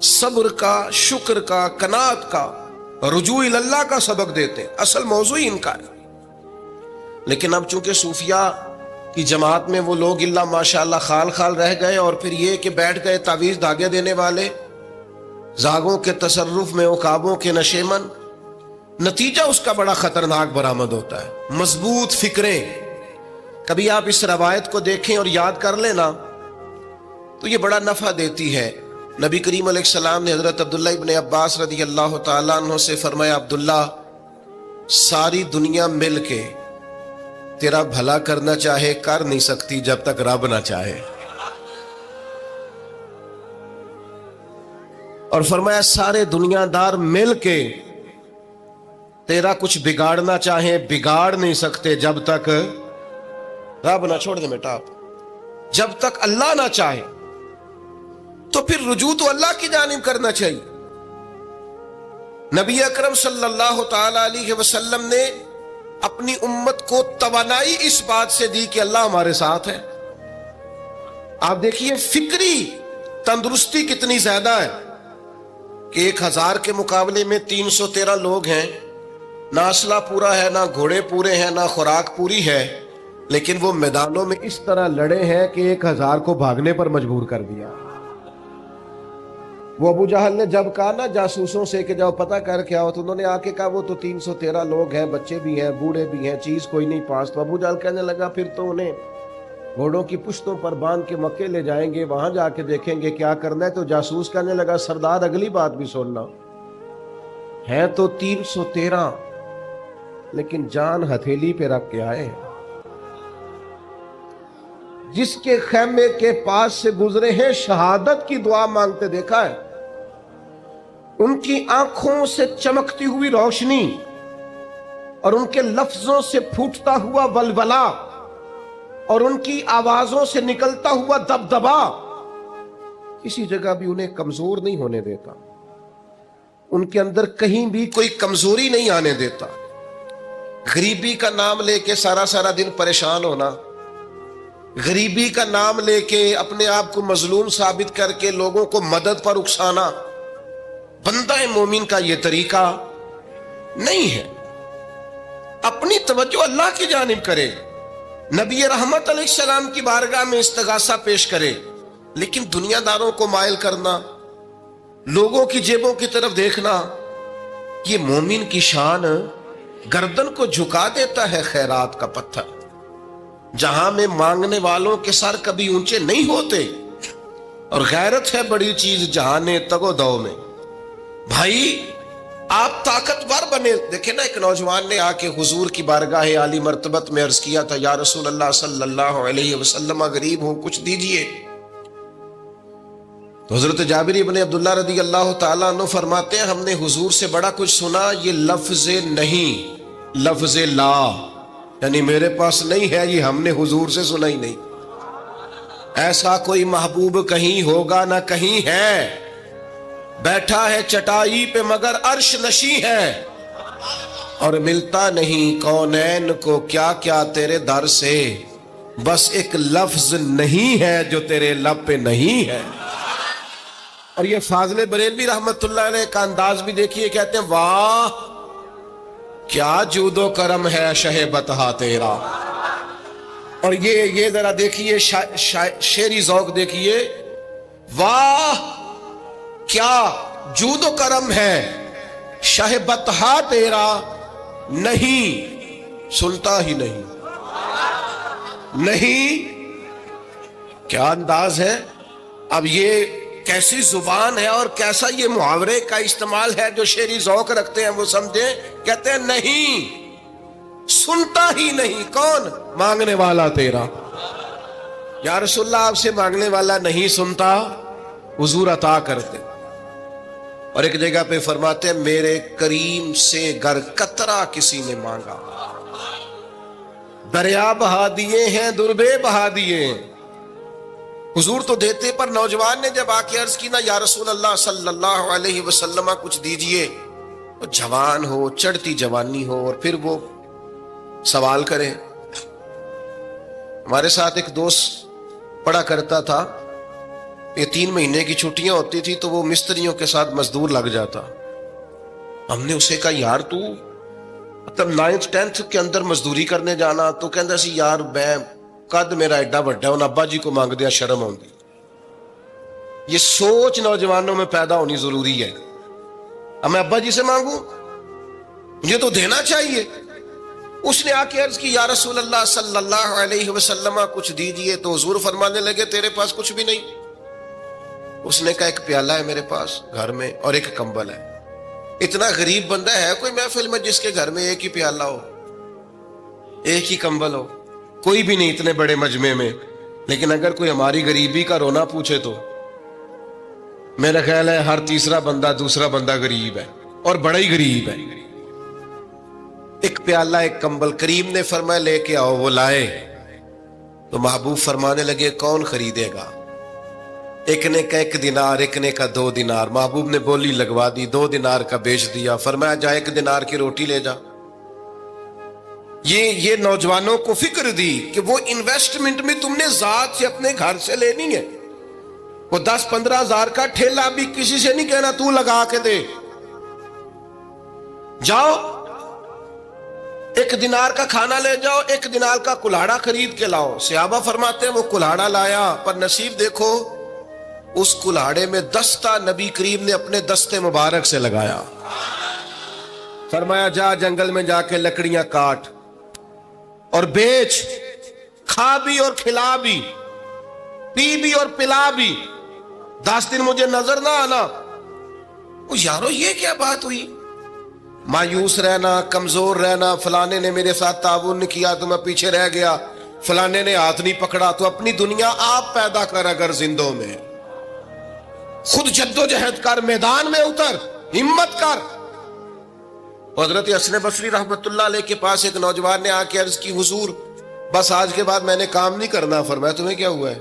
صبر کا، شکر کا، قناعت کا، رجوع اللہ کا سبق دیتے ہیں. اصل موضوع ہی ان کا ہے. لیکن اب چونکہ صوفیاء کی جماعت میں وہ لوگ اللہ ماشاءاللہ خال خال رہ گئے، اور پھر یہ کہ بیٹھ گئے تعویذ دھاگے دینے والے، زاغوں کے تصرف میں، عقابوں کے نشے من. نتیجہ اس کا بڑا خطرناک برآمد ہوتا ہے. مضبوط فکریں، کبھی آپ اس روایت کو دیکھیں اور یاد کر لیں نا تو یہ بڑا نفع دیتی ہے. نبی کریم علیہ السلام نے حضرت عبداللہ ابن عباس رضی اللہ تعالیٰ عنہ سے فرمایا، عبداللہ، ساری دنیا مل کے تیرا بھلا کرنا چاہے کر نہیں سکتی جب تک رب نہ چاہے. اور فرمایا سارے دنیا دار مل کے تیرا کچھ بگاڑنا چاہیں بگاڑ نہیں سکتے جب تک رب نہ چھوڑ دے بیٹا آپ، جب تک اللہ نہ چاہے. تو پھر رجوع تو اللہ کی جانب کرنا چاہیے. نبی اکرم صلی اللہ تعالی علیہ وسلم نے اپنی امت کو توانائی اس بات سے دی کہ اللہ ہمارے ساتھ ہے. آپ دیکھیے فکری تندرستی کتنی زیادہ ہے کہ 1000 کے مقابلے میں 313 لوگ ہیں. نہ اسلحہ پورا ہے، نہ گھوڑے پورے ہیں، نہ خوراک پوری ہے، لیکن وہ میدانوں میں اس طرح لڑے ہیں کہ 1000 کو بھاگنے پر مجبور کر دیا. وہ ابو جہل نے جب کہا نا جاسوسوں سے کہ جاؤ پتہ کر کے آؤ، تو انہوں نے آ کے کہا وہ تو 313 لوگ ہیں، بچے بھی ہیں، بوڑھے بھی ہیں، چیز کوئی نہیں پاس. تو ابو جہل کہنے لگا پھر تو انہیں گھوڑوں کی پشتوں پر باندھ کے مکے لے جائیں گے، وہاں جا کے دیکھیں گے کیا کرنا ہے. تو جاسوس کہنے لگا سردار اگلی بات بھی سننا، ہے تو 313 لیکن جان ہتھیلی پہ رکھ کے آئے. جس کے خیمے کے پاس سے گزرے ہیں شہادت کی دعا مانگتے دیکھا ہے. ان کی آنکھوں سے چمکتی ہوئی روشنی اور ان کے لفظوں سے پھوٹتا ہوا ولولہ اور ان کی آوازوں سے نکلتا ہوا دبدبا کسی جگہ بھی انہیں کمزور نہیں ہونے دیتا. ان کے اندر کہیں بھی کوئی کمزوری نہیں آنے دیتا. غریبی کا نام لے کے سارا دن پریشان ہونا، غریبی کا نام لے کے اپنے آپ کو مظلوم ثابت کر کے لوگوں کو مدد پر اکسانا بندہ مومن کا یہ طریقہ نہیں ہے. اپنی توجہ اللہ کی جانب کرے، نبی رحمت علیہ السلام کی بارگاہ میں استغاثہ پیش کرے. لیکن دنیا داروں کو مائل کرنا، لوگوں کی جیبوں کی طرف دیکھنا، یہ مومن کی شان گردن کو جھکا دیتا ہے. خیرات کا پتھر جہاں میں مانگنے والوں کے سر کبھی اونچے نہیں ہوتے. اور غیرت ہے بڑی چیز جہانے تگو دو میں. بھائی آپ طاقتور بنے. دیکھیں نا ایک نوجوان نے آ کے حضور کی بارگاہ عالی مرتبت میں عرض کیا تھا، یا رسول اللہ صلی اللہ علیہ وسلم غریب ہوں کچھ دیجئے. تو حضرت جابر ابن عبداللہ رضی اللہ تعالیٰ عنہ فرماتے ہیں ہم نے حضور سے بڑا کچھ سنا، یہ لفظ نہیں لفظ لا، یعنی میرے پاس نہیں ہے، یہ ہم نے حضور سے سنا ہی نہیں. ایسا کوئی محبوب کہیں ہوگا نہ کہیں ہے، بیٹھا ہے چٹائی پہ مگر عرش نشیں ہے، اور ملتا نہیں کونین کو کیا کیا تیرے در سے، بس ایک لفظ نہیں ہے جو تیرے لب پہ نہیں ہے. اور یہ فاضل بریلوی رحمت اللہ علیہ کا انداز بھی دیکھیے، کہتے ہیں واہ کیا جود و کرم ہے شہ بتہا تیرا. اور یہ ذرا دیکھیے شعری ذوق دیکھیے، واہ کیا جود و کرم ہے شہ بتہا تیرا، نہیں سنتا ہی نہیں. نہیں کیا انداز ہے. اب یہ کیسی زبان ہے اور کیسا یہ محاورے کا استعمال ہے. جو شعری ذوق رکھتے ہیں وہ سمجھیں، کہتے ہیں نہیں سنتا ہی نہیں. کون؟ مانگنے والا تیرا. یا رسول اللہ آپ سے مانگنے والا نہیں سنتا، حضور عطا کرتے. اور ایک جگہ پہ فرماتے ہیں میرے کریم سے گر قطرہ کسی نے مانگا، دریا بہا دیے ہیں دربے بہا دیے ہیں. حضور تو دیتے، پر نوجوان نے جب آ کے عرض کی نا یا رسول اللہ صلی اللہ علیہ وسلم کچھ دیجئے، وہ جوان ہو، چڑھتی جوانی ہو، اور پھر وہ سوال کرے. ہمارے ساتھ ایک دوست پڑھا کرتا تھا، یہ 3 مہینے کی چھٹیاں ہوتی تھی تو وہ مستریوں کے ساتھ مزدور لگ جاتا. ہم نے اسے کہا یار تو مطلب 9th 10th کے اندر مزدوری کرنے جانا, تو کہندا سی یار میں قد میرا ایڈا بڑا ہے, ان ابا جی کو مانگ دیا شرم آؤندی. یہ سوچ نوجوانوں میں پیدا ہونی ضروری ہے. اب میں ابا جی سے مانگوں, مجھے تو دینا چاہیے. اس نے آ کے عرض کی یا رسول اللہ صلی اللہ علیہ وسلم کچھ دیجئے, تو حضور فرمانے لگے تیرے پاس کچھ بھی نہیں. اس نے کہا ایک پیالہ ہے میرے پاس گھر میں اور ایک کمبل ہے. اتنا غریب بندہ ہے کوئی محفل میں جس کے گھر میں ایک ہی پیالہ ہو, ایک ہی کمبل ہو؟ کوئی بھی نہیں اتنے بڑے مجمع میں. لیکن اگر کوئی ہماری غریبی کا رونا پوچھے تو میرا خیال ہے ہر تیسرا بندہ دوسرا بندہ غریب ہے, اور بڑا ہی غریب ہے. ایک پیالہ ایک کمبل. کریم نے فرمایا لے کے آؤ. وہ لائے تو محبوب فرمانے لگے کون خریدے گا؟ ایک نے کا 1 دینار, ایک نے کا 2 دینار. محبوب نے بولی لگوا دی, 2 دینار کا بیچ دیا. فرمایا جا 1 دینار کی روٹی لے جا. یہ نوجوانوں کو فکر دی کہ وہ انویسٹمنٹ میں تم نے ذات سے اپنے گھر سے لینی ہے. وہ 10-15 ہزار کا ٹھیلا بھی کسی سے نہیں کہنا تو لگا کے دے. جاؤ 1 دینار کا کھانا لے جاؤ, 1 دینار کا کلاڑا خرید کے لاؤ. صحابہ فرماتے ہیں وہ کلاڑا لایا, پر نصیب دیکھو اس کلاڑے میں دستہ نبی کریم نے اپنے دستے مبارک سے لگایا. فرمایا جا جنگل میں جا کے لکڑیاں کاٹ اور بیچ, کھا بھی اور کھلا بھی, پی بھی اور پلا بھی, 10 دن مجھے نظر نہ آنا. یارو یہ کیا بات ہوئی؟ مایوس رہنا, کمزور رہنا, فلانے نے میرے ساتھ تعاون نہیں کیا تو میں پیچھے رہ گیا, فلانے نے ہاتھ نہیں پکڑا. تو اپنی دنیا آپ پیدا کر, اگر زندوں میں خود جد و جہد کر, میدان میں اتر, ہمت کر. حضرت حسن بصری رحمت اللہ علیہ کے پاس ایک نوجوان نے آ کے عرض کی حضور بس آج کے بعد میں نے کام نہیں کرنا. فرمایا تمہیں کیا ہوا ہے؟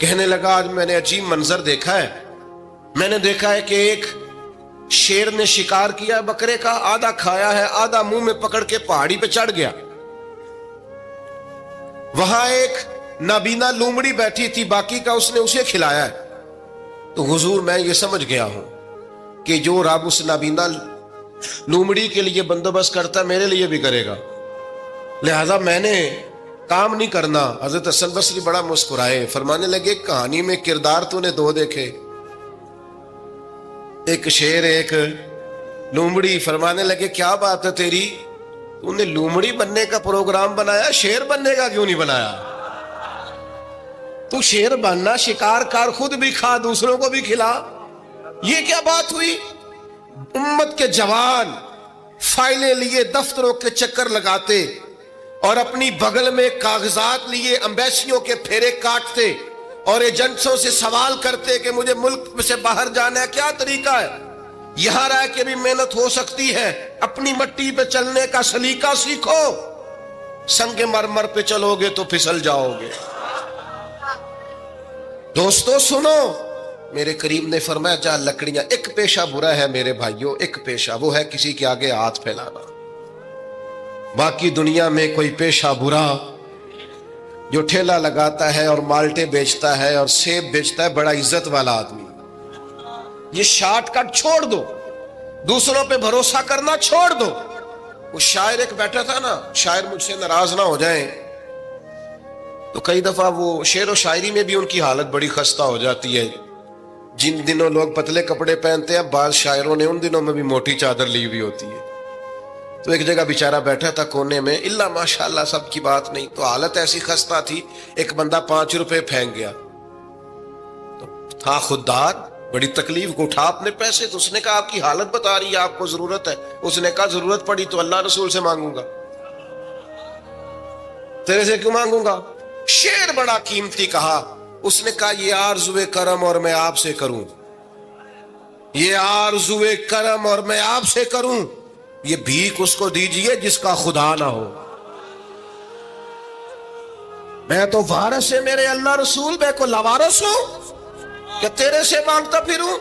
کہنے لگا آج میں نے عجیب منظر دیکھا ہے. میں نے دیکھا ہے کہ ایک شیر نے شکار کیا بکرے کا, آدھا کھایا ہے, آدھا منہ میں پکڑ کے پہاڑی پہ چڑھ گیا. وہاں ایک نابینا لومڑی بیٹھی تھی, باقی کا اس نے اسے کھلایا ہے. تو حضور میں یہ سمجھ گیا ہوں کہ جو رب اس نابینا لومڑی کے لیے بندوبست کرتا میرے لیے بھی کرے گا, لہذا میں نے کام نہیں کرنا. حضرت حسن بصری بڑا مسکرائے, فرمانے لگے کہانی میں کردار تو نے 2 دیکھے, ایک شیر ایک لومڑی. فرمانے لگے کیا بات ہے تیری, تو نے لومڑی بننے کا پروگرام بنایا, شیر بننے کا کیوں نہیں بنایا؟ تو شیر بننا, شکار کر, خود بھی کھا دوسروں کو بھی کھلا. یہ کیا بات ہوئی؟ امت کے جوان فائلیں لیے دفتروں کے چکر لگاتے اور اپنی بغل میں کاغذات لیے امبیسیوں کے پھیرے کاٹتے اور ایجنٹوں سے سوال کرتے کہ مجھے ملک سے باہر جانا ہے, کیا طریقہ ہے؟ یہاں رہ کے بھی محنت ہو سکتی ہے, اپنی مٹی پہ چلنے کا سلیقہ سیکھو. سنگ مرمر پہ چلو گے تو پھسل جاؤ گے. دوستو سنو, میرے کریم نے فرمایا جا لکڑیاں. ایک پیشہ برا ہے میرے بھائیوں, ایک پیشہ, وہ ہے کسی کے آگے ہاتھ پھیلانا. باقی دنیا میں کوئی پیشہ برا جو ٹھیلا لگاتا ہے اور مالٹے بیچتا ہے اور سیب بیچتا ہے, بڑا عزت والا آدمی. یہ شارٹ کٹ چھوڑ دو, دوسروں پہ بھروسہ کرنا چھوڑ دو. وہ شاعر ایک بیٹھا تھا نا, شاعر مجھ سے ناراض نہ ہو جائیں, تو کئی دفعہ وہ شعر و شاعری میں بھی ان کی حالت بڑی خستہ ہو جاتی ہے. جن دنوں لوگ پتلے کپڑے پہنتے ہیں, بعض شاعروں نے ان دنوں میں بھی موٹی چادر لی ہوئی ہوتی ہے. تو ایک جگہ بیچارہ بیٹھا تھا کونے میں, اللہ ماشاءاللہ سب کی بات نہیں, تو حالت ایسی خستہ تھی. ایک بندہ 5 روپے پھینک گیا, تو تھا خوددار, بڑی تکلیف کو اٹھا اپنے پیسے. تو اس نے کہا آپ کی حالت بتا رہی ہے, آپ کو ضرورت ہے. اس نے کہا ضرورت پڑی تو اللہ رسول سے مانگوں گا, تیرے سے کیوں مانگوں گا؟ شعر بڑا قیمتی کہا. اس نے کہا یہ آرزوئے کرم اور میں آپ سے کروں, یہ آرزوئے کرم اور میں آپ سے کروں, یہ بھیک اس کو دیجئے جس کا خدا نہ ہو. میں تو وارث ہے میرے اللہ رسول, میں کو لاوارث ہوں کہ تیرے سے مانگتا پھروں.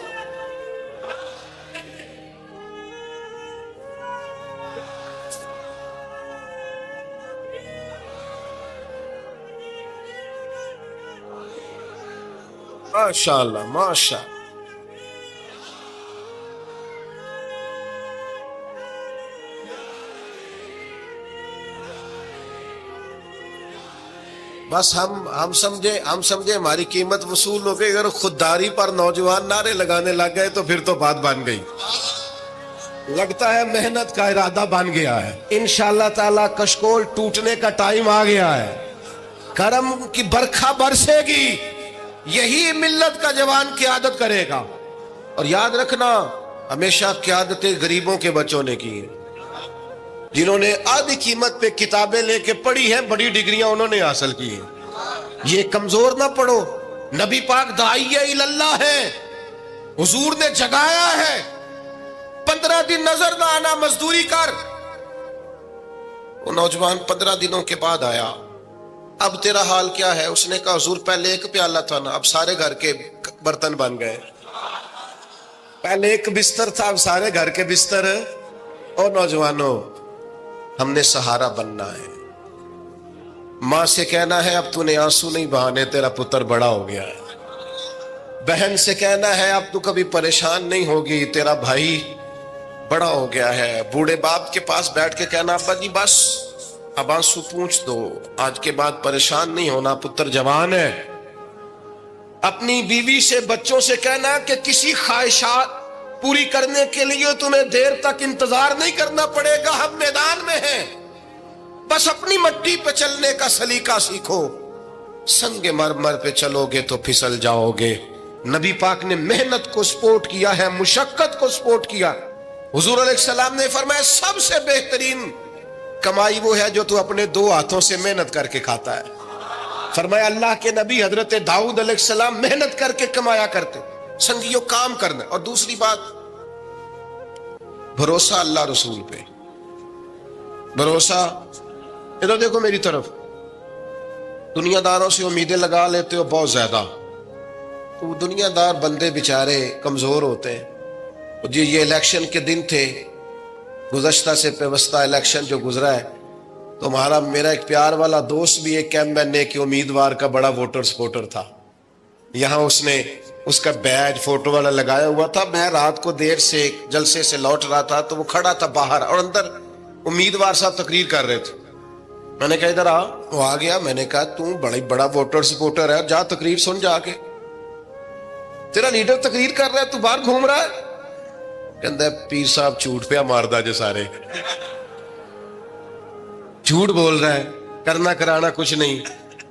ماشاءاللہ ماشاء بس ہم سمجھے ہماری قیمت وصول ہو گئی. اگر خودداری پر نوجوان نعرے لگانے لگ گئے تو پھر تو بات بن گئی. لگتا ہے محنت کا ارادہ بن گیا ہے. انشاءاللہ تعالی کشکول ٹوٹنے کا ٹائم آ گیا ہے. کرم کی برکھا برسے گی. یہی ملت کا جوان قیادت کرے گا. اور یاد رکھنا ہمیشہ قیادتیں غریبوں کے بچوں نے کی ہیں. جنہوں نے آدھی قیمت پہ کتابیں لے کے پڑھی ہیں, بڑی ڈگریاں انہوں نے حاصل کی ہیں. یہ کمزور نہ پڑھو. نبی پاک داعیہ اللہ ہے, حضور نے جگایا ہے. 15 دن نظر نہ آنا, مزدوری کر. وہ نوجوان 15 دنوں کے بعد آیا. اب تیرا حال کیا ہے؟ اس نے کہا حضور پہلے ایک پیالہ تھا نا, اب سارے گھر کے برتن بن گئے. پہلے ایک بستر تھا, اب سارے گھر کے بستر. اور نوجوانوں, ہم نے سہارا بننا ہے. ماں سے کہنا ہے اب تو نے آنسو نہیں بہانے, تیرا پتر بڑا ہو گیا ہے. بہن سے کہنا ہے اب تو کبھی پریشان نہیں ہوگی, تیرا بھائی بڑا ہو گیا ہے. بوڑھے باپ کے پاس بیٹھ کے کہنا ابا جی بس اب آنسو پوچھ دو, آج کے بعد پریشان نہیں ہونا, پتر جوان ہے. اپنی بیوی سے بچوں سے کہنا کہ کسی خواہشات پوری کرنے کے لیے تمہیں دیر تک انتظار نہیں کرنا پڑے گا, ہم میدان میں ہیں. بس اپنی مٹی پہ چلنے کا سلیقہ سیکھو, سنگ مرمر پہ چلو گے تو پھسل جاؤ گے. نبی پاک نے محنت کو سپورٹ کیا ہے, مشقت کو سپورٹ کیا. حضور علیہ السلام نے فرمایا سب سے بہترین کمائی وہ ہے جو تو اپنے 2 ہاتھوں سے محنت کر کے کھاتا ہے. فرمایا اللہ کے نبی حضرت داؤد علیہ السلام محنت کر کے کمایا کرتے. سنگیوں کام کرنا. اور دوسری بات بھروسہ اللہ رسول پہ. بھروسہ, ادھر دیکھو میری طرف. دنیا داروں سے امیدیں لگا لیتے ہو بہت زیادہ, تو دنیا دار بندے بیچارے کمزور ہوتے ہیں. جی یہ الیکشن کے دن تھے, گزشتہ سے پیوستہ الیکشن جو گزرا ہے, تو میرا ایک پیار والا دوست بھی ایک ایم کے امیدوار کا بڑا ووٹر سپورٹر تھا. یہاں اس نے اس کا بیج فوٹو والا لگایا ہوا تھا. میں رات کو دیر سے جلسے سے لوٹ رہا تھا تو وہ کھڑا تھا باہر, اور اندر امیدوار صاحب تقریر کر رہے تھے. میں نے کہا ادھر آ. وہ آ گیا. میں نے کہا تو بڑا ووٹر سپورٹر ہے, جا تقریر سن جا کے. تیرا لیڈر تقریر کر رہا ہے, تو باہر گھوم رہا ہے. کہندا ہے پیر صاحب جھوٹ پہ ماردا جو سارے جھوٹ بول رہا ہے, کرنا کرانا کچھ نہیں.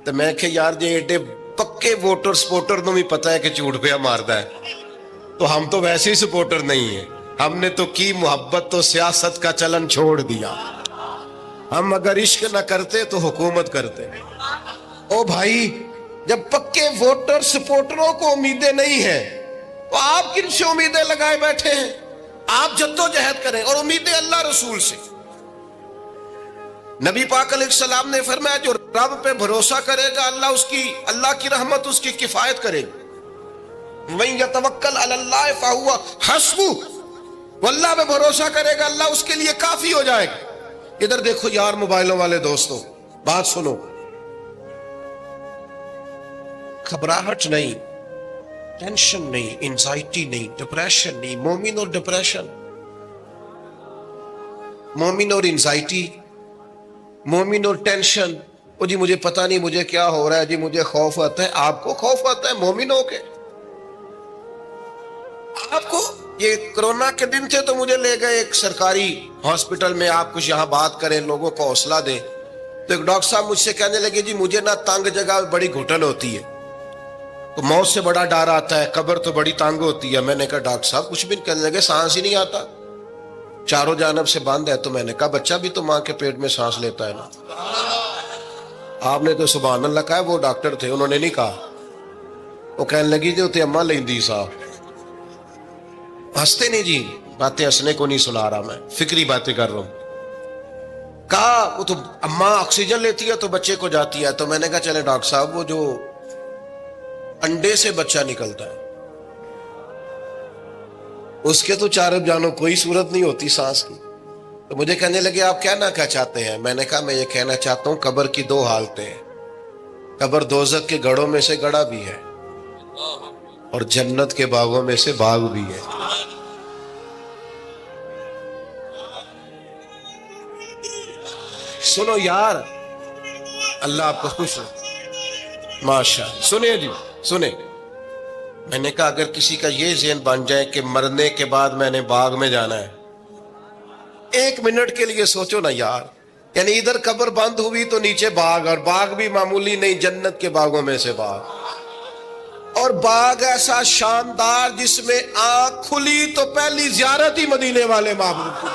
تو میں کہ یار جی ایڈے پکے ووٹر سپورٹر نو بھی پتا ہے کہ جھوٹ پہ ماردا ہے, تو ہم تو ویسے ہی سپورٹر نہیں ہیں. ہم نے تو کی محبت تو سیاست کا چلن چھوڑ دیا. ہم اگر عشق نہ کرتے تو حکومت کرتے. او بھائی, جب پکے ووٹر سپورٹروں کو امیدیں نہیں ہیں تو آپ کن سے امیدیں لگائے بیٹھے ہیں؟ آپ جدوجہد کریں, اور امیدیں اللہ رسول سے. نبی پاک علیہ السلام نے فرمایا جو رب پہ بھروسہ کرے گا اللہ کی رحمت اس کی کفایت کرے گی. وَمَن يَتَوَكَّلْ عَلَى اللَّهِ فَهُوَ حَسْبُهُ, وہ اللہ پہ بھروسہ کرے گا اللہ اس کے لیے کافی ہو جائے گا. ادھر دیکھو یار موبائلوں والے دوستوں, بات سنو. گھبراہٹ نہیں, ٹینشن نہیں, انزائٹی نہیں, ڈپریشن نہیں. مومن اور ڈپریشن, مومن اور انزائٹی, مومن اور ٹینشن. او جی مجھے پتہ نہیں مجھے کیا ہو رہا ہے, جی مجھے خوف آتا ہے. آپ کو خوف آتا ہے مومن ہو کے؟ آپ کو یہ کرونا کے دن تھے تو مجھے لے گئے ایک سرکاری ہاسپٹل میں, آپ کچھ یہاں بات کریں, لوگوں کو حوصلہ دیں. تو ایک ڈاکٹر صاحب مجھ سے کہنے لگے جی مجھے نہ تنگ جگہ بڑی گھٹن ہوتی ہے, تو موت سے بڑا ڈر آتا ہے, قبر تو بڑی تنگ ہوتی ہے. میں نے کہا ڈاکٹر صاحب کچھ بھی. کہنے لگے سانس ہی نہیں آتا, چاروں جانب سے بند ہے. تو میں نے کہا بچہ بھی تو ماں کے پیٹ میں سانس لیتا ہے نا. آپ نے تو سبحان اللہ کہا. وہ ڈاکٹر تھے, انہوں نے نہیں کہا. وہ کہنے لگی جو تے اماں لیندی صاحب. ہنستے نہیں جی, باتیں ہنسنے کو نہیں سنا رہا, میں فکری باتیں کر رہا ہوں. کہا وہ تو اماں آکسیجن لیتی ہے تو بچے کو جاتی ہے. تو میں نے کہا چلے ڈاکٹر صاحب وہ جو انڈے سے بچہ نکلتا ہے اس کے تو چاروں جانوں کوئی صورت نہیں ہوتی سانس کی. تو مجھے کہنے لگے آپ کہنا کیا چاہتے ہیں؟ میں نے کہا میں یہ کہنا چاہتا ہوں قبر کی 2 حالتیں ہیں. قبر دوزخ کے گڑھوں میں سے گڑھا بھی ہے, اور جنت کے باغوں میں سے باغ بھی ہے. سنو یار، اللہ آپ کو خوش ہو. ماشاء اللہ. سنیں جی سنیں، میں نے کہا اگر کسی کا یہ ذہن بن جائے کہ مرنے کے بعد میں نے باغ میں جانا ہے، 1 منٹ کے لیے سوچو نا یار. یعنی ادھر قبر بند ہوئی تو نیچے باغ، اور باغ بھی معمولی نہیں، جنت کے باغوں میں سے باغ. اور باغ ایسا شاندار جس میں آنکھ کھلی تو پہلی زیارت ہی مدینے والے معبود کی.